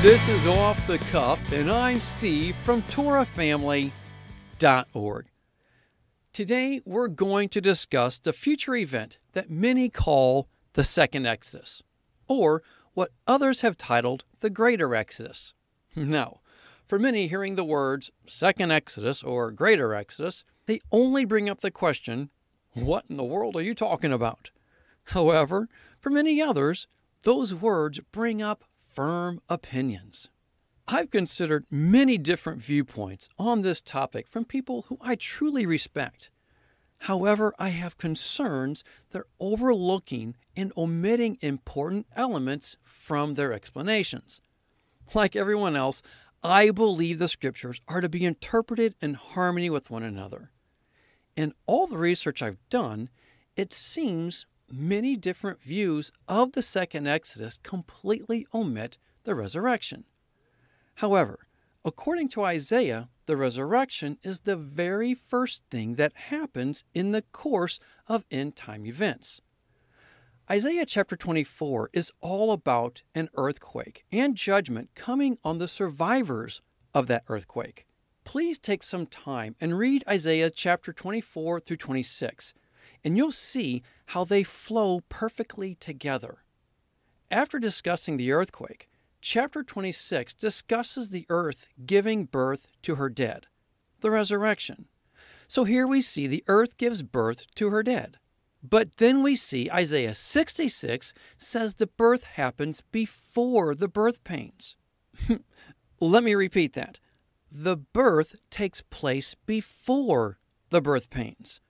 This is Off the Cuff, and I'm Steve from TorahFamily.org. Today, we're going to discuss the future event that many call the Second Exodus, or what others have titled the Greater Exodus. Now, for many hearing the words Second Exodus or Greater Exodus, they only bring up the question, what in the world are you talking about? However, for many others, those words bring up firm opinions. I've considered many different viewpoints on this topic from people who I truly respect. However, I have concerns they're overlooking and omitting important elements from their explanations. Like everyone else, I believe the scriptures are to be interpreted in harmony with one another. In all the research I've done, it seems many different views of the Second Exodus completely omit the resurrection. However, according to Isaiah, the resurrection is the very first thing that happens in the course of end-time events. Isaiah chapter 24 is all about an earthquake and judgment coming on the survivors of that earthquake. Please take some time and read Isaiah chapter 24 through 26, and you'll see how they flow perfectly together. After discussing the earthquake, chapter 26 discusses the earth giving birth to her dead, the resurrection. So here we see the earth gives birth to her dead. But then we see Isaiah 66 says the birth happens before the birth pains. Let me repeat that. The birth takes place before the birth pains.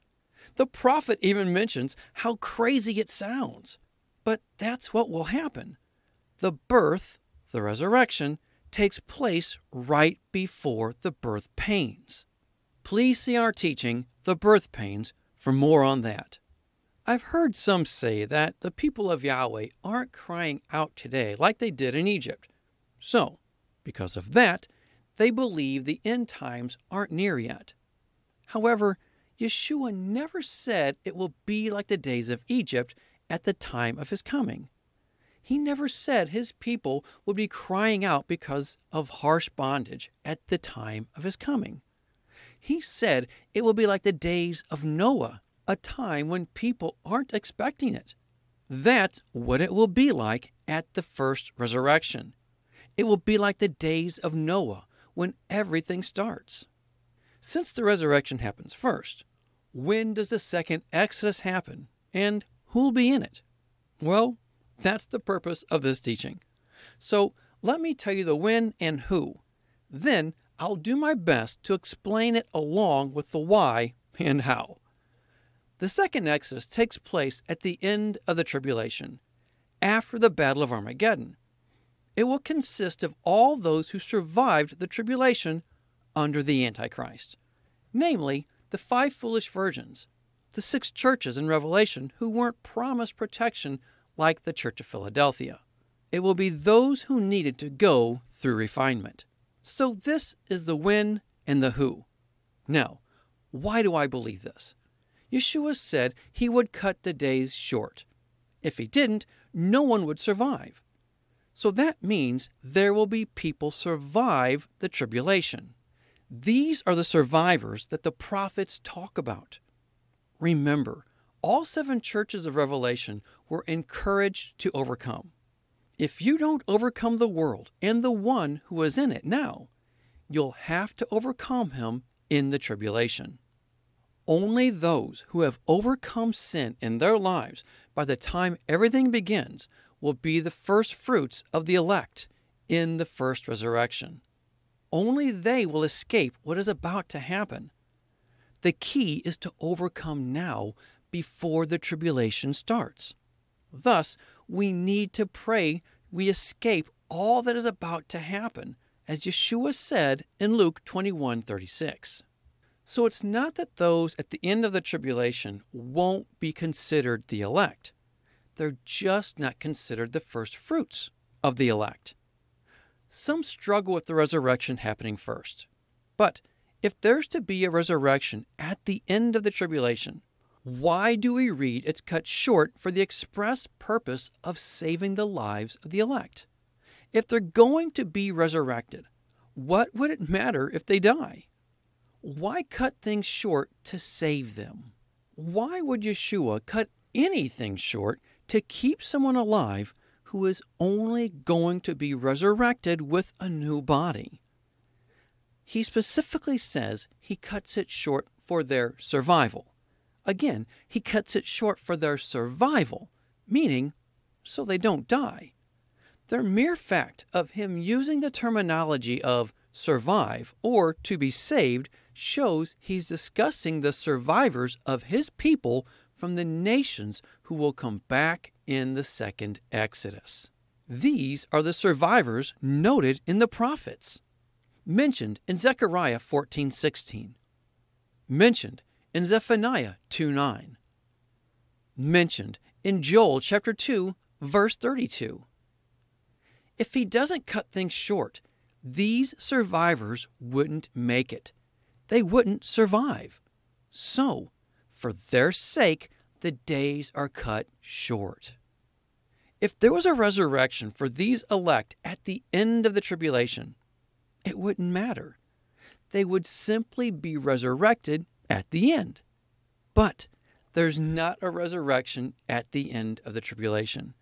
The prophet even mentions how crazy it sounds. But that's what will happen. The birth, the resurrection, takes place right before the birth pains. Please see our teaching, The Birth Pains, for more on that. I've heard some say that the people of Yahweh aren't crying out today like they did in Egypt. So, because of that, they believe the end times aren't near yet. However, Yeshua never said it will be like the days of Egypt at the time of his coming. He never said his people would be crying out because of harsh bondage at the time of his coming. He said it will be like the days of Noah, a time when people aren't expecting it. That's what it will be like at the first resurrection. It will be like the days of Noah when everything starts. Since the resurrection happens first, when does the second Exodus happen, and who'll be in it? Well, that's the purpose of this teaching. So let me tell you the when and who. Then I'll do my best to explain it along with the why and how. The second Exodus takes place at the end of the tribulation, after the Battle of Armageddon. It will consist of all those who survived the tribulation under the Antichrist, namely the 5 foolish virgins, the 6 churches in Revelation who weren't promised protection like the Church of Philadelphia. It will be those who needed to go through refinement. So this is the when and the who. Now, why do I believe this? Yeshua said he would cut the days short. If he didn't, no one would survive. So that means there will be people survive the tribulation. These are the survivors that the prophets talk about. Remember, all 7 churches of Revelation were encouraged to overcome. If you don't overcome the world and the one who is in it now, you'll have to overcome him in the tribulation. Only those who have overcome sin in their lives by the time everything begins will be the first fruits of the elect in the first resurrection. Only they will escape what is about to happen. The key is to overcome now before the tribulation starts. Thus, we need to pray we escape all that is about to happen, as Yeshua said in Luke 21:36. So it's not that those at the end of the tribulation won't be considered the elect. They're just not considered the first fruits of the elect. Some struggle with the resurrection happening first. But if there's to be a resurrection at the end of the tribulation, why do we read it's cut short for the express purpose of saving the lives of the elect? If they're going to be resurrected, what would it matter if they die? Why cut things short to save them? Why would Yeshua cut anything short to keep someone alive who is only going to be resurrected with a new body? He specifically says he cuts it short for their survival. Again, he cuts it short for their survival, meaning so they don't die. The mere fact of him using the terminology of survive or to be saved shows he's discussing the survivors of his people from the nations who will come back in the second Exodus. These are the survivors noted in the prophets, mentioned in Zechariah 14:16, mentioned in Zephaniah 2:9, mentioned in Joel chapter 2, verse 32. If he doesn't cut things short, these survivors wouldn't make it. They wouldn't survive. So, for their sake, the days are cut short. If there was a resurrection for these elect at the end of the tribulation, it wouldn't matter. They would simply be resurrected at the end. But there's not a resurrection at the end of the tribulation.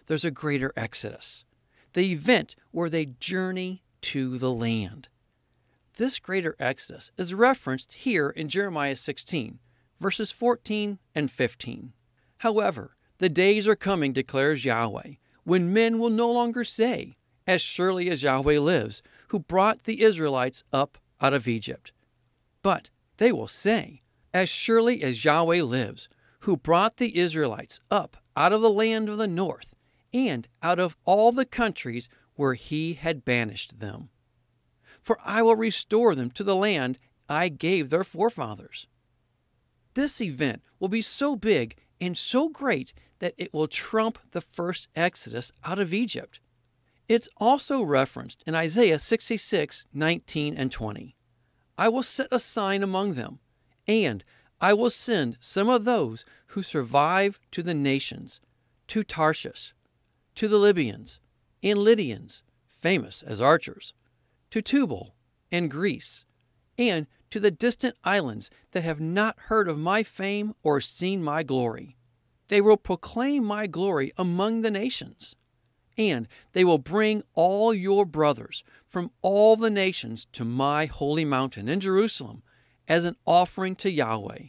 There's a greater exodus, the event where they journey to the land. This greater exodus is referenced here in Jeremiah 16, verses 14 and 15. However, the days are coming, declares Yahweh, when men will no longer say, as surely as Yahweh lives, who brought the Israelites up out of Egypt. But they will say, as surely as Yahweh lives, who brought the Israelites up out of the land of the north, and out of all the countries where he had banished them. For I will restore them to the land I gave their forefathers. This event will be so big and so great that it will trump the first exodus out of Egypt. It's also referenced in Isaiah 66:19 and 20. I will set a sign among them, and I will send some of those who survive to the nations, to Tarshish, to the Libyans and Lydians, famous as archers, to Tubal and Greece, and to the distant islands that have not heard of my fame or seen my glory. They will proclaim my glory among the nations, and they will bring all your brothers from all the nations to my holy mountain in Jerusalem as an offering to Yahweh,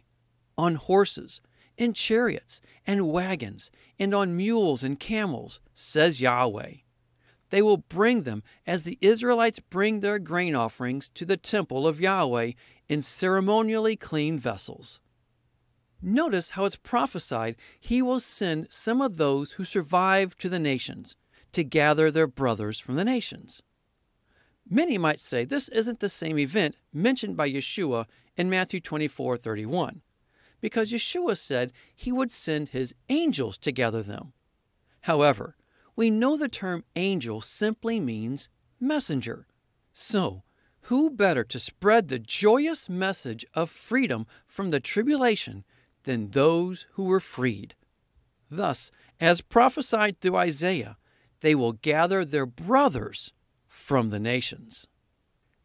on horses, in chariots and wagons, and on mules and camels, says Yahweh. They will bring them as the Israelites bring their grain offerings to the temple of Yahweh in ceremonially clean vessels. Notice how it's prophesied he will send some of those who survive to the nations to gather their brothers from the nations. Many might say this isn't the same event mentioned by Yeshua in Matthew 24:31, because Yeshua said he would send his angels to gather them. However, we know the term angel simply means messenger. So, who better to spread the joyous message of freedom from the tribulation than those who were freed? Thus, as prophesied through Isaiah, they will gather their brothers from the nations.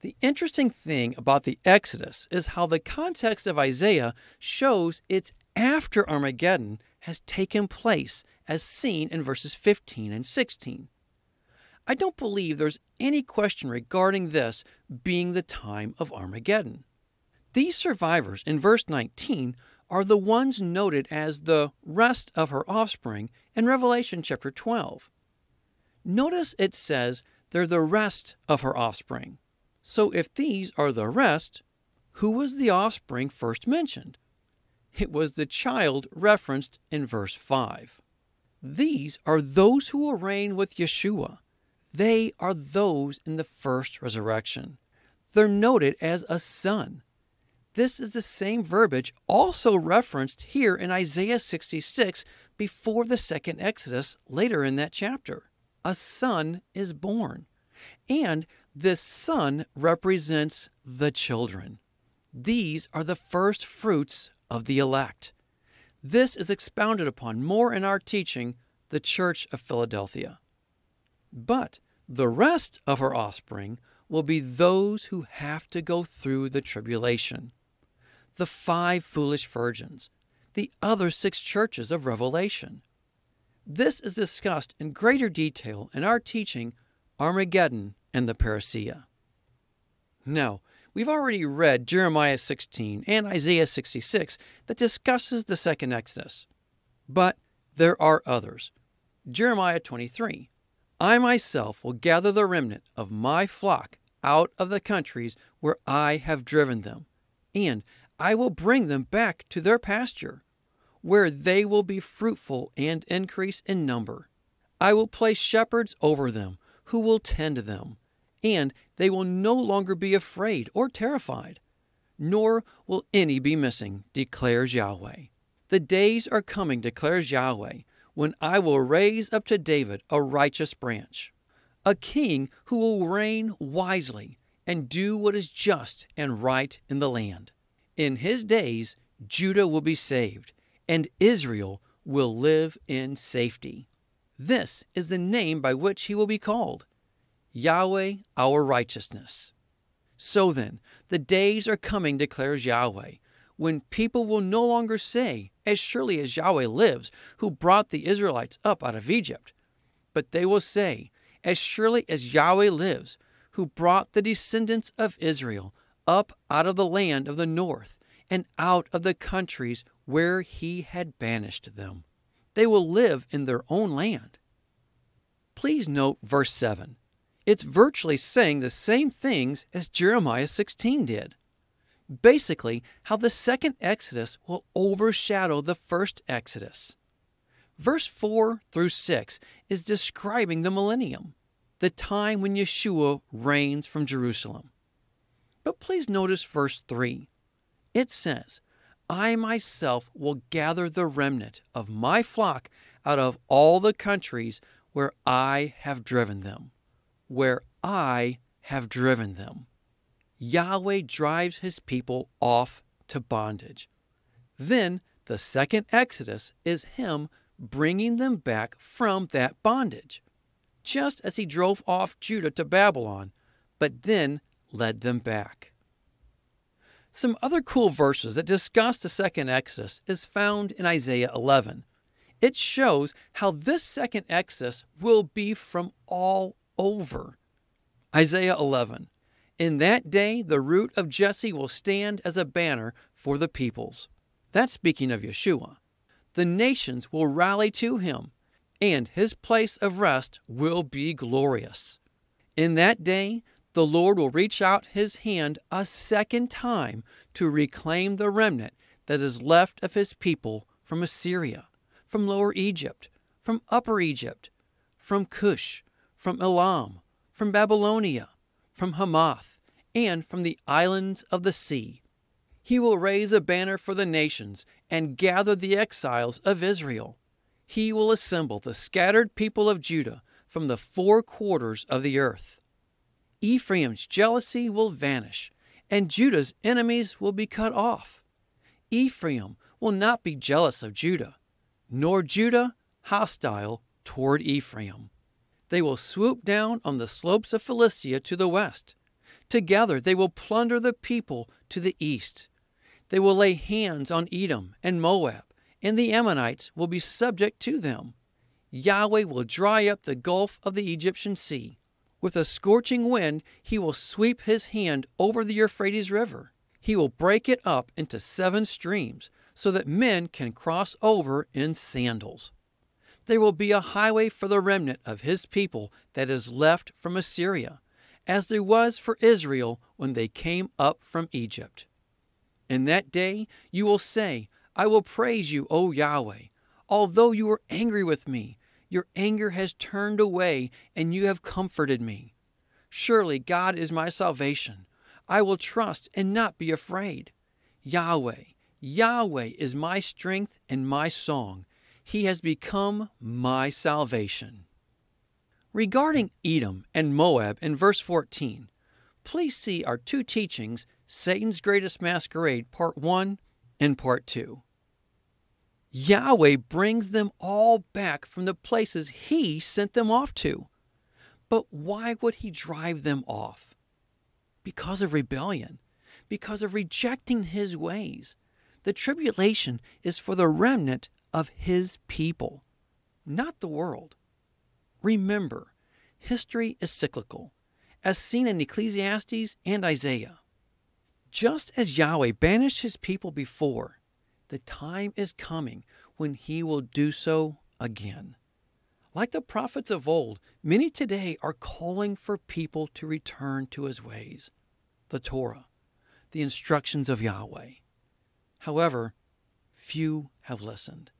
The interesting thing about the Exodus is how the context of Isaiah shows it's after Armageddon has taken place, as seen in verses 15 and 16. I don't believe there's any question regarding this being the time of Armageddon. These survivors in verse 19 are the ones noted as the rest of her offspring in Revelation chapter 12. Notice it says they're the rest of her offspring. So if these are the rest, who was the offspring first mentioned? It was the child referenced in verse 5. These are those who will reign with Yeshua. They are those in the first resurrection. They're noted as a son. This is the same verbiage also referenced here in Isaiah 66 before the second Exodus later in that chapter. A son is born. And this son represents the children. These are the first fruits of the elect. This is expounded upon more in our teaching, The Church of Philadelphia. But The rest of her offspring will be those who have to go through the tribulation. The 5 foolish virgins, the other 6 churches of Revelation. This is discussed in greater detail in our teaching, Armageddon and the Parousia. Now, we've already read Jeremiah 16 and Isaiah 66 that discusses the second Exodus. But there are others. Jeremiah 23, I myself will gather the remnant of my flock out of the countries where I have driven them, and I will bring them back to their pasture, where they will be fruitful and increase in number. I will place shepherds over them who will tend them, and they will no longer be afraid or terrified, nor will any be missing, declares Yahweh. The days are coming, declares Yahweh, when I will raise up to David a righteous branch, a king who will reign wisely and do what is just and right in the land. In his days, Judah will be saved, and Israel will live in safety. This is the name by which he will be called, Yahweh our righteousness. So then, the days are coming, declares Yahweh, when people will no longer say, as surely as Yahweh lives, who brought the Israelites up out of Egypt, but they will say, as surely as Yahweh lives, who brought the descendants of Israel up out of the land of the north and out of the countries where he had banished them. They will live in their own land. Please note verse 7. It's virtually saying the same things as Jeremiah 16 did. Basically, how the second Exodus will overshadow the first Exodus. Verse 4 through 6 is describing the millennium, the time when Yeshua reigns from Jerusalem. But please notice verse 3. It says, I myself will gather the remnant of my flock out of all the countries where I have driven them. Where I have driven them. Yahweh drives his people off to bondage. Then the second Exodus is him bringing them back from that bondage, just as he drove off Judah to Babylon, but then led them back. Some other cool verses that discuss the second Exodus is found in Isaiah 11. It shows how this second Exodus will be from all over. Isaiah 11. In that day, the root of Jesse will stand as a banner for the peoples. That's speaking of Yeshua. The nations will rally to him, and his place of rest will be glorious. In that day, the Lord will reach out his hand a second time to reclaim the remnant that is left of his people from Assyria, from Lower Egypt, from Upper Egypt, from Cush, from Elam, from Babylonia, from Hamath, and from the islands of the sea. He will raise a banner for the nations and gather the exiles of Israel. He will assemble the scattered people of Judah from the 4 quarters of the earth. Ephraim's jealousy will vanish, and Judah's enemies will be cut off. Ephraim will not be jealous of Judah, nor Judah hostile toward Ephraim. They will swoop down on the slopes of Philistia to the west. Together they will plunder the people to the east. They will lay hands on Edom and Moab, and the Ammonites will be subject to them. Yahweh will dry up the gulf of the Egyptian sea. With a scorching wind, he will sweep his hand over the Euphrates River. He will break it up into 7 streams, so that men can cross over in sandals. There will be a highway for the remnant of his people that is left from Assyria, as there was for Israel when they came up from Egypt. In that day you will say, I will praise you, O Yahweh. Although you were angry with me, your anger has turned away, and you have comforted me. Surely God is my salvation. I will trust and not be afraid. Yahweh, Yahweh is my strength and my song. He has become my salvation. Regarding Edom and Moab in verse 14, please see our 2 teachings, Satan's Greatest Masquerade, Part 1 and Part 2. Yahweh brings them all back from the places he sent them off to. But why would he drive them off? Because of rebellion, because of rejecting his ways. The tribulation is for the remnant of his people, not the world. Remember, history is cyclical, as seen in Ecclesiastes and Isaiah. Just as Yahweh banished his people before, the time is coming when he will do so again. Like the prophets of old, many today are calling for people to return to his ways, the Torah, the instructions of Yahweh. However, few have listened.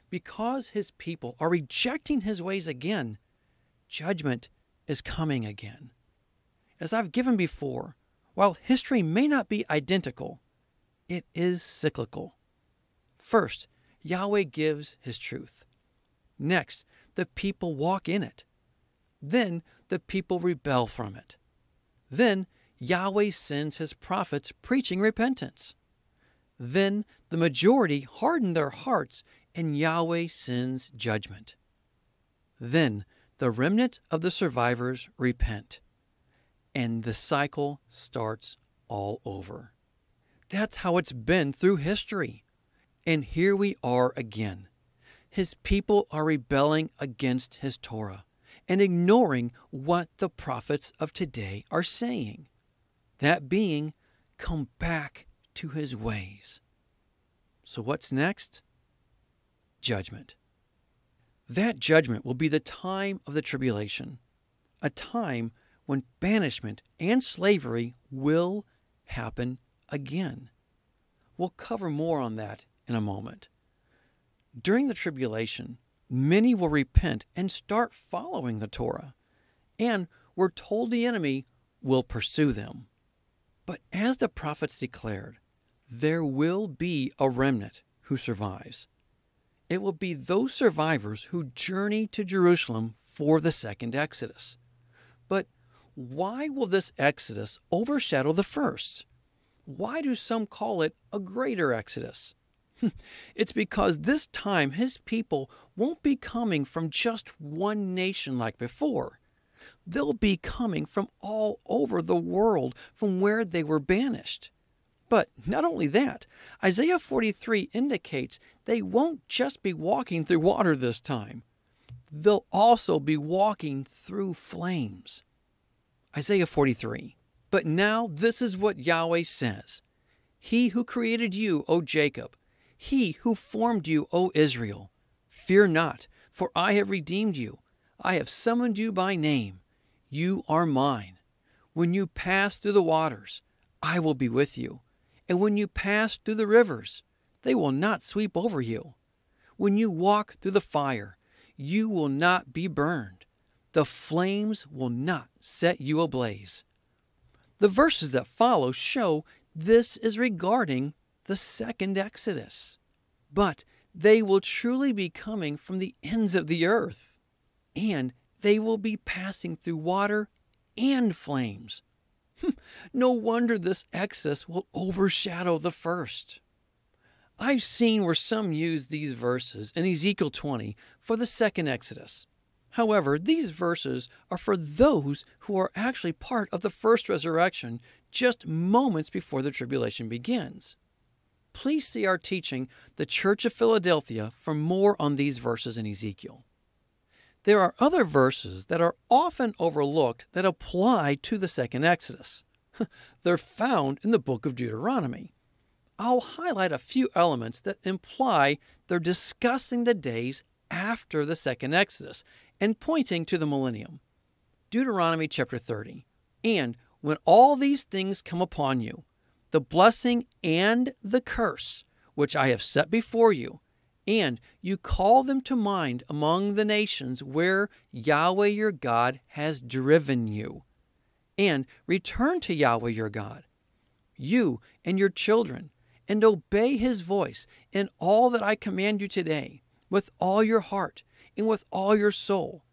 Because his people are rejecting his ways again, judgment is coming again. As I've given before, while history may not be identical, it is cyclical. First, Yahweh gives his truth. Next, the people walk in it. Then the people rebel from it. Then Yahweh sends his prophets preaching repentance. Then the majority harden their hearts and Yahweh sends judgment. Then the remnant of the survivors repent, and the cycle starts all over. That's how it's been through history. And here we are again. His people are rebelling against his Torah and ignoring what the prophets of today are saying. That being, come back to his ways. So what's next? Judgment. That judgment will be the time of the tribulation, a time when banishment and slavery will happen again. We'll cover more on that in a moment. During the tribulation, many will repent and start following the Torah, and we're told the enemy will pursue them. But as the prophets declared, there will be a remnant who survives. It will be those survivors who journey to Jerusalem for the second Exodus. But why will this Exodus overshadow the first? Why do some call it a greater Exodus? It's because this time his people won't be coming from just one nation like before. They'll be coming from all over the world from where they were banished. But not only that, Isaiah 43 indicates they won't just be walking through water this time. They'll also be walking through flames. Isaiah 43. But now this is what Yahweh says. He who created you, O Jacob, he who formed you, O Israel, fear not, for I have redeemed you. I have summoned you by name. You are mine. When you pass through the waters, I will be with you. And when you pass through the rivers, they will not sweep over you. When you walk through the fire, you will not be burned. The flames will not set you ablaze. The verses that follow show this is regarding the second Exodus. But they will truly be coming from the ends of the earth, and they will be passing through water and flames. No wonder this Exodus will overshadow the first. I've seen where some use these verses in Ezekiel 20 for the second Exodus. However, these verses are for those who are actually part of the first resurrection just moments before the tribulation begins. Please see our teaching, The Church of Philadelphia, for more on these verses in Ezekiel. There are other verses that are often overlooked that apply to the second Exodus. They're found in the book of Deuteronomy. I'll highlight a few elements that imply they're discussing the days after the second Exodus and pointing to the millennium. Deuteronomy chapter 30. And when all these things come upon you, the blessing and the curse which I have set before you, and you call them to mind among the nations where Yahweh your God has driven you, and return to Yahweh your God, you and your children, and obey his voice in all that I command you today, with all your heart and with all your soul.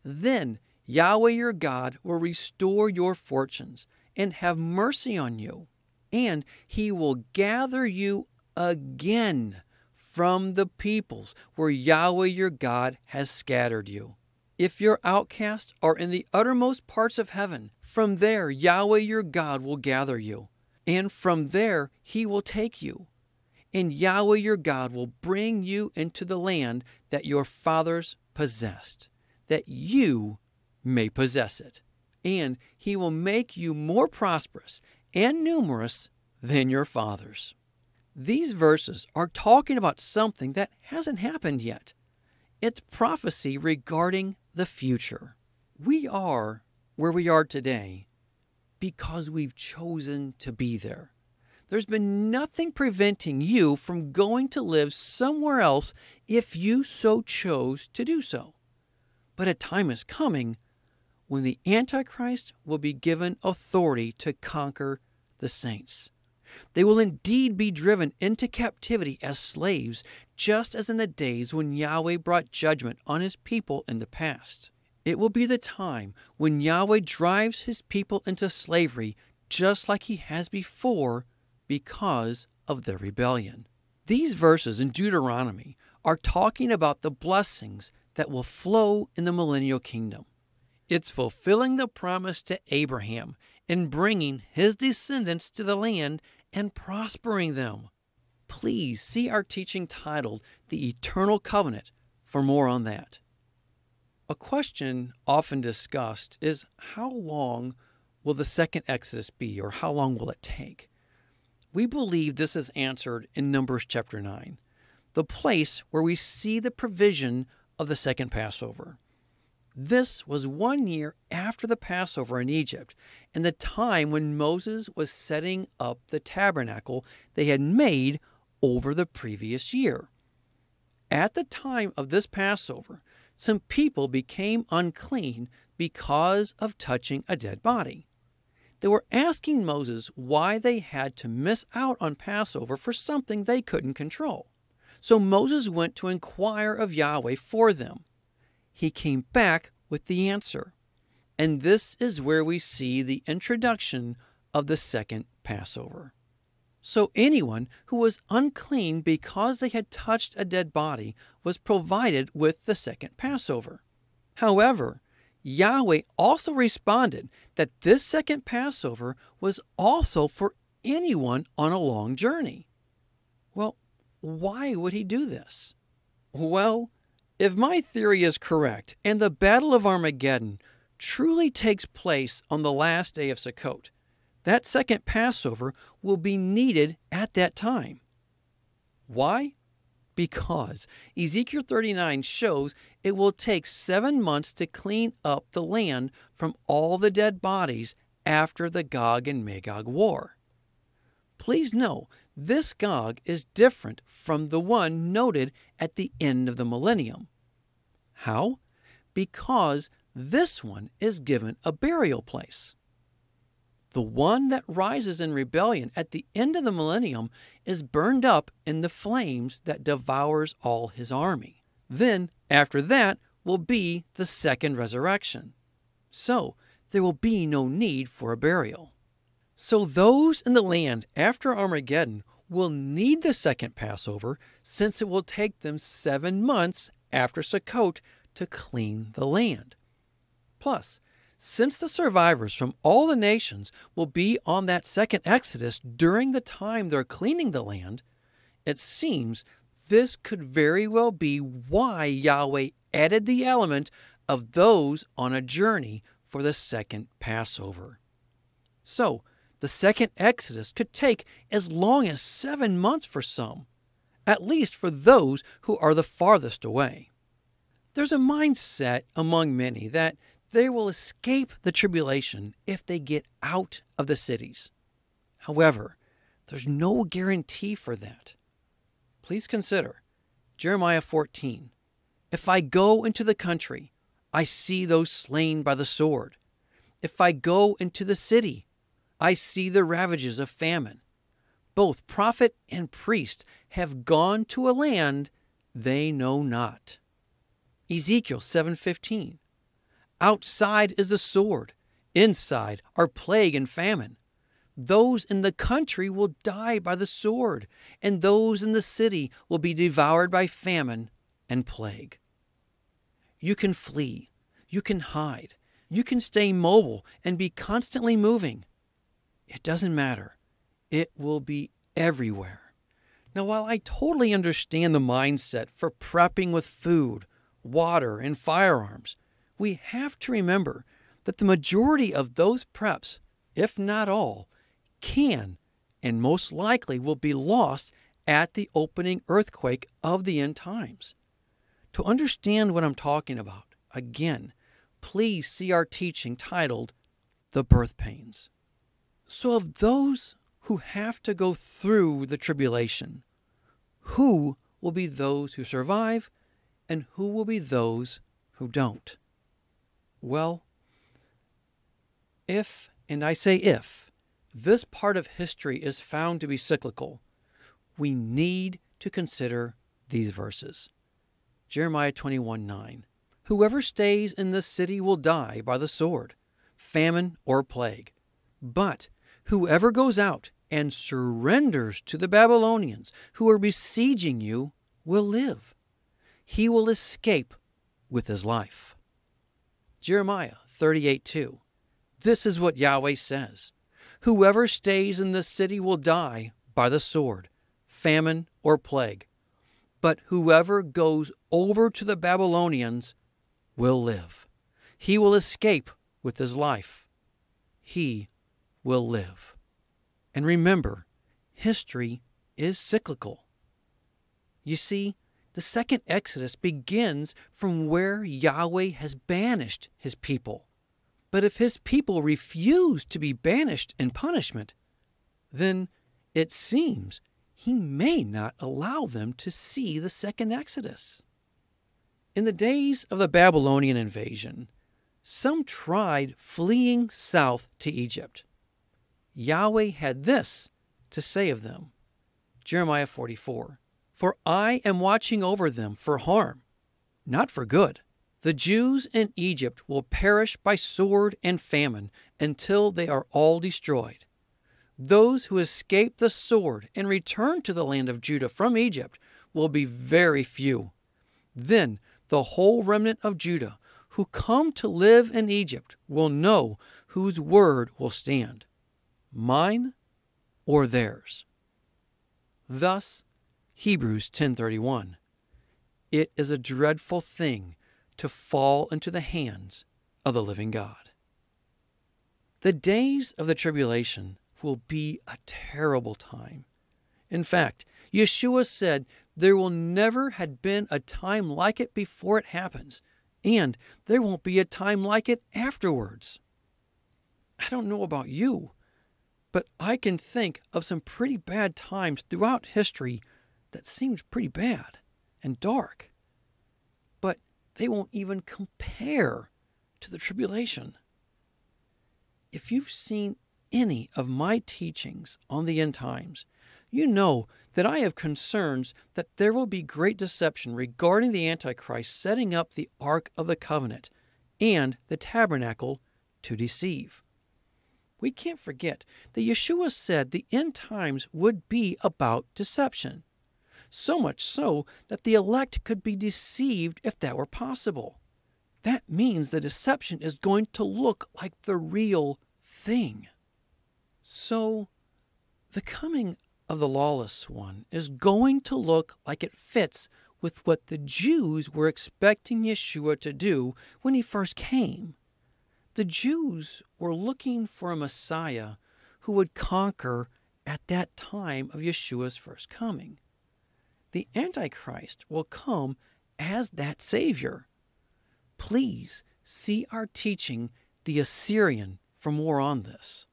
Then Yahweh your God will restore your fortunes and have mercy on you, and he will gather you again from the peoples where Yahweh your God has scattered you. If your outcasts are in the uttermost parts of heaven, from there Yahweh your God will gather you, and from there he will take you. And Yahweh your God will bring you into the land that your fathers possessed, that you may possess it. And he will make you more prosperous and numerous than your fathers. These verses are talking about something that hasn't happened yet. It's prophecy regarding the future. We are where we are today because we've chosen to be there. There's been nothing preventing you from going to live somewhere else if you so chose to do so. But a time is coming when the Antichrist will be given authority to conquer the saints. They will indeed be driven into captivity as slaves, just as in the days when Yahweh brought judgment on his people in the past. It will be the time when Yahweh drives his people into slavery, just like he has before, because of their rebellion. These verses in Deuteronomy are talking about the blessings that will flow in the millennial kingdom. It's fulfilling the promise to Abraham and bringing his descendants to the land and prospering them. Please see our teaching titled The Eternal Covenant for more on that. A question often discussed is how long will the second Exodus be, or how long will it take? We believe this is answered in Numbers chapter 9, the place where we see the provision of the second Passover. This was 1 year after the Passover in Egypt, and the time when Moses was setting up the tabernacle they had made over the previous year. At the time of this Passover, some people became unclean because of touching a dead body. They were asking Moses why they had to miss out on Passover for something they couldn't control. So Moses went to inquire of Yahweh for them. He came back with the answer. And this is where we see the introduction of the second Passover. So anyone who was unclean because they had touched a dead body was provided with the second Passover. However, Yahweh also responded that this second Passover was also for anyone on a long journey. Well, why would he do this? Well, if my theory is correct, and the Battle of Armageddon truly takes place on the last day of Sukkot, that second Passover will be needed at that time. Why? Because Ezekiel 39 shows it will take 7 months to clean up the land from all the dead bodies after the Gog and Magog war. Please know, this Gog is different from the one noted at the end of the millennium. How? Because this one is given a burial place. The one that rises in rebellion at the end of the millennium is burned up in the flames that devours all his army. Then, after that, will be the second resurrection. So, there will be no need for a burial. So those in the land after Armageddon will need the second Passover, since it will take them 7 months after Sukkot to clean the land. Plus, since the survivors from all the nations will be on that second Exodus during the time they're cleaning the land, it seems this could very well be why Yahweh added the element of those on a journey for the second Passover. So, the second Exodus could take as long as 7 months for some, at least for those who are the farthest away. There's a mindset among many that they will escape the tribulation if they get out of the cities. However, there's no guarantee for that. Please consider Jeremiah 14. If I go into the country, I see those slain by the sword. If I go into the city, I see the ravages of famine. Both prophet and priest have gone to a land they know not. Ezekiel 7:15. Outside is the sword, inside are plague and famine. Those in the country will die by the sword, and those in the city will be devoured by famine and plague. You can flee, You can hide. You can stay mobile and be constantly moving. It doesn't matter. It will be everywhere. Now, while I totally understand the mindset for prepping with food, water, and firearms, we have to remember that the majority of those preps, if not all, can and most likely will be lost at the opening earthquake of the end times. To understand what I'm talking about, again, please see our teaching titled The Birth Pains. So of those who have to go through the tribulation, who will be those who survive and who will be those who don't? Well, if, and I say if, this part of history is found to be cyclical, we need to consider these verses. Jeremiah 21:9. Whoever stays in this city will die by the sword, famine, or plague. But whoever goes out and surrenders to the Babylonians who are besieging you will live. He will escape with his life. Jeremiah 38:2. This is what Yahweh says. Whoever stays in this city will die by the sword, famine, or plague. But whoever goes over to the Babylonians will live. He will escape with his life. He will live. And remember, history is cyclical. You see, the second Exodus begins from where Yahweh has banished his people. But if his people refuse to be banished in punishment, then it seems he may not allow them to see the second Exodus. In the days of the Babylonian invasion, some tried fleeing south to Egypt. Yahweh had this to say of them. Jeremiah 44. For I am watching over them for harm, not for good. The Jews in Egypt will perish by sword and famine until they are all destroyed. Those who escape the sword and return to the land of Judah from Egypt will be very few. Then the whole remnant of Judah who come to live in Egypt will know whose word will stand, mine or theirs. Thus, Hebrews 10:31. It is a dreadful thing to fall into the hands of the living God. The days of the tribulation will be a terrible time. In fact, Yeshua said there will never have been a time like it before it happens, and there won't be a time like it afterwards. I don't know about you, but I can think of some pretty bad times throughout history that seems pretty bad and dark. But they won't even compare to the tribulation. If you've seen any of my teachings on the end times, you know that I have concerns that there will be great deception regarding the Antichrist setting up the Ark of the Covenant and the tabernacle to deceive. We can't forget that Yeshua said the end times would be about deception. So much so that the elect could be deceived if that were possible. That means the deception is going to look like the real thing. So, the coming of the lawless one is going to look like it fits with what the Jews were expecting Yeshua to do when he first came. The Jews were looking for a Messiah who would conquer at that time of Yeshua's first coming. The Antichrist will come as that Savior. Please see our teaching, The Assyrian, for more on this.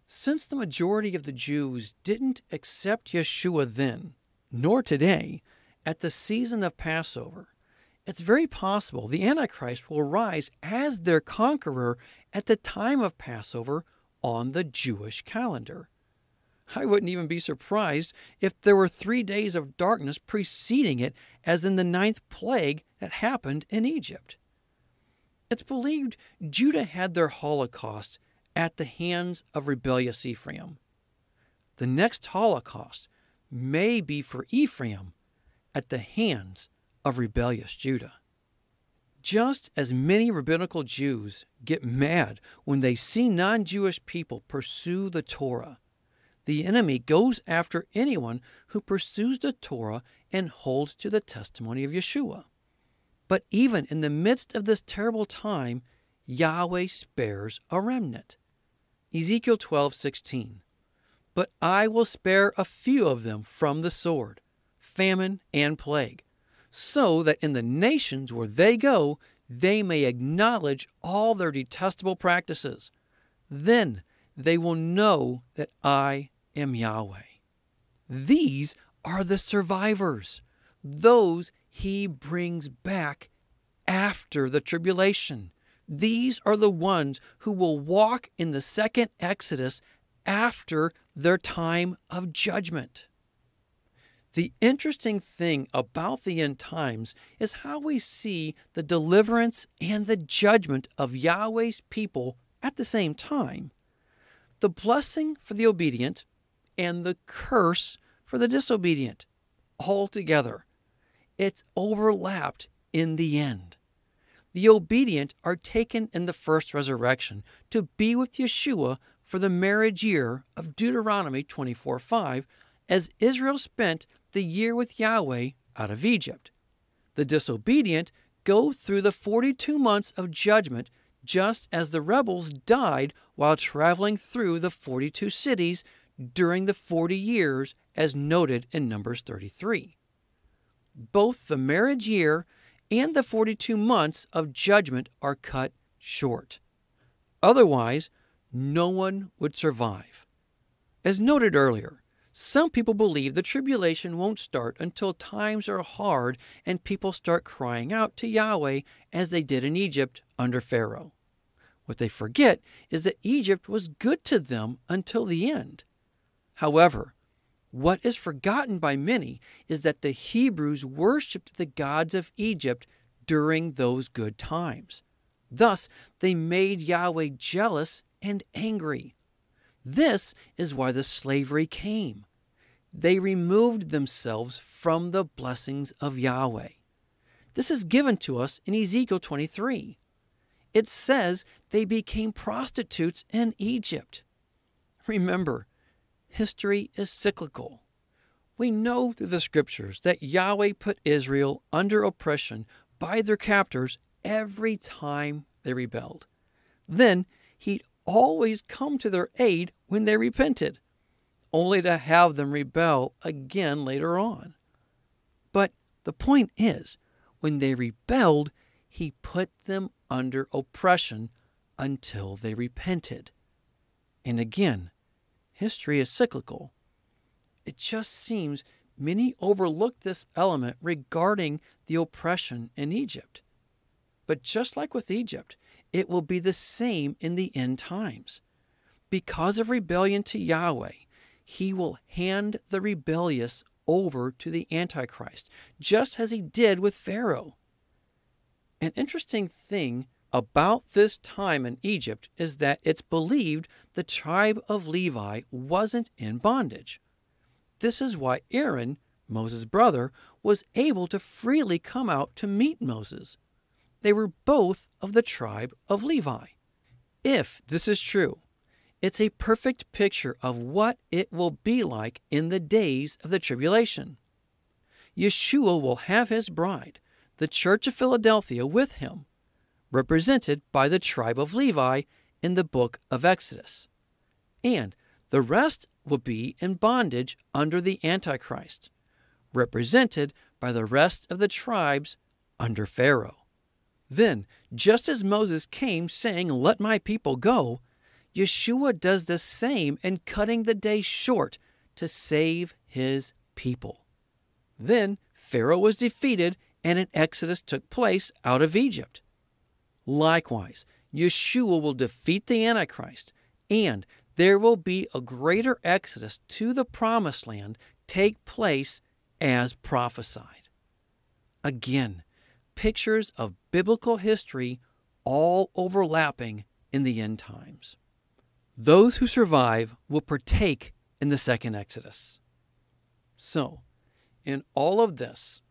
Since the majority of the Jews didn't accept Yeshua then, nor today, at the season of Passover, it's very possible the Antichrist will rise as their conqueror at the time of Passover on the Jewish calendar. I wouldn't even be surprised if there were 3 days of darkness preceding it, as in the 9th plague that happened in Egypt. It's believed Judah had their Holocaust at the hands of rebellious Ephraim. The next Holocaust may be for Ephraim at the hands of rebellious Judah. Just as many rabbinical Jews get mad when they see non-Jewish people pursue the Torah, the enemy goes after anyone who pursues the Torah and holds to the testimony of Yeshua. But even in the midst of this terrible time, Yahweh spares a remnant. Ezekiel 12:16. But I will spare a few of them from the sword, famine, and plague, so that in the nations where they go, they may acknowledge all their detestable practices. Then they will know that I am Yahweh. These are the survivors, those he brings back after the tribulation. These are the ones who will walk in the second Exodus after their time of judgment. The interesting thing about the end times is how we see the deliverance and the judgment of Yahweh's people at the same time. The blessing for the obedient and the curse for the disobedient, all together. It's overlapped in the end. The obedient are taken in the first resurrection to be with Yeshua for the marriage year of Deuteronomy 24:5, as Israel spent the year with Yahweh out of Egypt. The disobedient go through the 42 months of judgment, just as the rebels died while traveling through the 42 cities during the 40 years, as noted in Numbers 33. Both the marriage year and the 42 months of judgment are cut short. Otherwise, no one would survive. As noted earlier, some people believe the tribulation won't start until times are hard and people start crying out to Yahweh as they did in Egypt under Pharaoh. What they forget is that Egypt was good to them until the end. However, what is forgotten by many is that the Hebrews worshipped the gods of Egypt during those good times. Thus, they made Yahweh jealous and angry. This is why the slavery came. They removed themselves from the blessings of Yahweh. This is given to us in Ezekiel 23. It says they became prostitutes in Egypt. Remember, history is cyclical. We know through the scriptures that Yahweh put Israel under oppression by their captors every time they rebelled. Then he'd always come to their aid when they repented, only to have them rebel again later on. But the point is, when they rebelled, he put them under oppression until they repented. And again, history is cyclical. It just seems many overlook this element regarding the oppression in Egypt. But just like with Egypt, it will be the same in the end times. Because of rebellion to Yahweh, he will hand the rebellious over to the Antichrist, just as he did with Pharaoh. An interesting thing about this time in Egypt is that it's believed the tribe of Levi wasn't in bondage. This is why Aaron, Moses' brother, was able to freely come out to meet Moses. They were both of the tribe of Levi. If this is true, it's a perfect picture of what it will be like in the days of the tribulation. Yeshua will have his bride, the Church of Philadelphia, with him, represented by the tribe of Levi in the book of Exodus. And the rest will be in bondage under the Antichrist, represented by the rest of the tribes under Pharaoh. Then, just as Moses came saying, "Let my people go," Yeshua does the same in cutting the day short to save his people. Then Pharaoh was defeated and an exodus took place out of Egypt. Likewise, Yeshua will defeat the Antichrist, and there will be a greater exodus to the promised land take place as prophesied. Again, pictures of biblical history all overlapping in the end times. Those who survive will partake in the second Exodus. So, in all of this,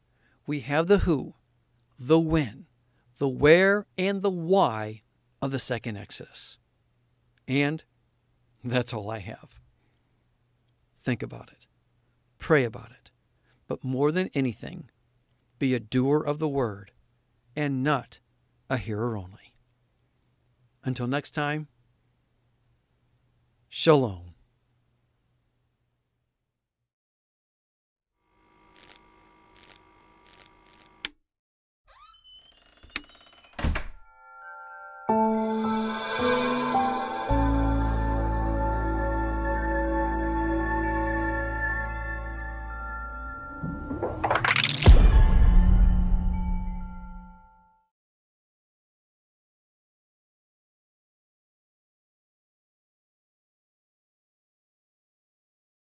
we have the who, the when, the where and the why of the second Exodus. And that's all I have. Think about it. Pray about it. But more than anything, be a doer of the word and not a hearer only. Until next time, Shalom.